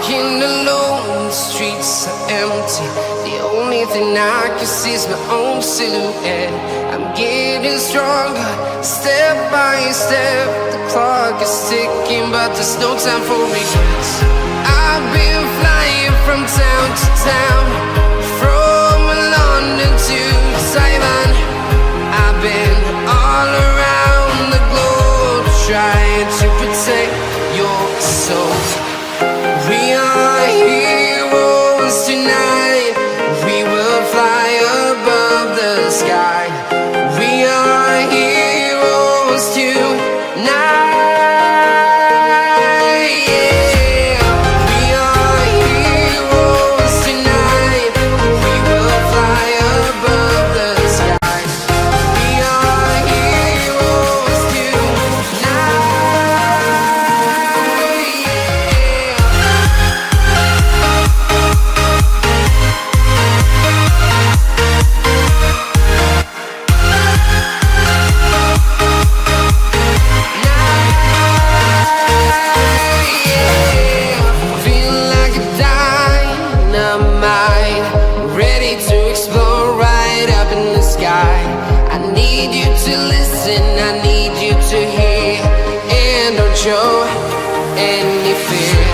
walking alone, the streets are empty. The only thing I can see is my own silhouette. I'm getting stronger, step by step. The clock is ticking, but there's no time for regrets. I've been flying from town to town, from London to Taiwan. I've been all around the globe, trying to protect your soul. We are heroes tonight. We will fly above the sky. We are heroes tonight. Yeah. We are heroes tonight. We will fly above the sky. We are heroes tonight. Show any fear.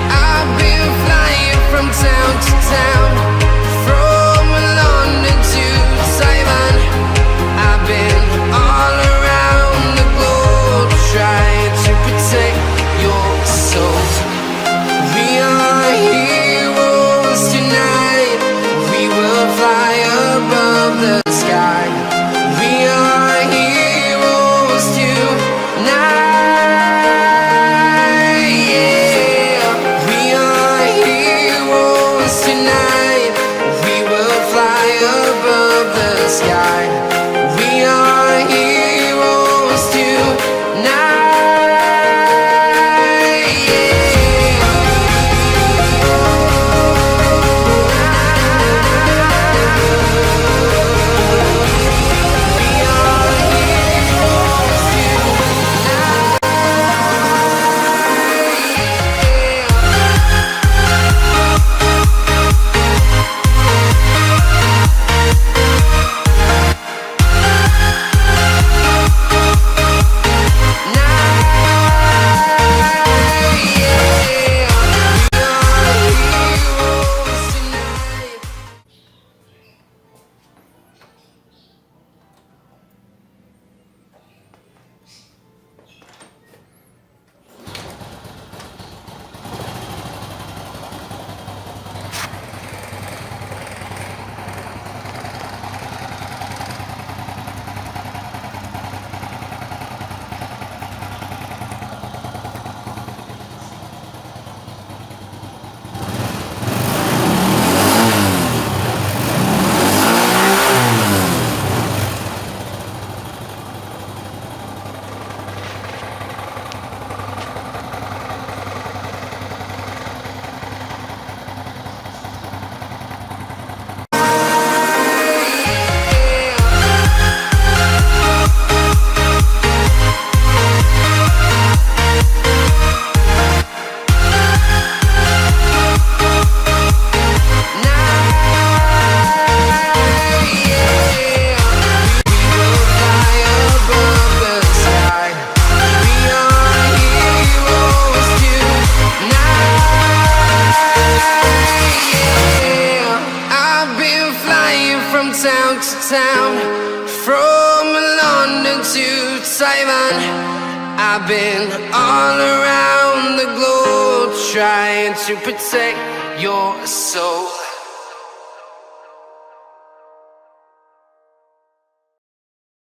I've been flying from town to town, from London to Taiwan. I've been all around the globe, trying to protect your soul. We are heroes tonight. We will fly above the sky. We are heroes tonight. Town to town, from London to Taiwan. I've been all around the globe, trying to protect your soul.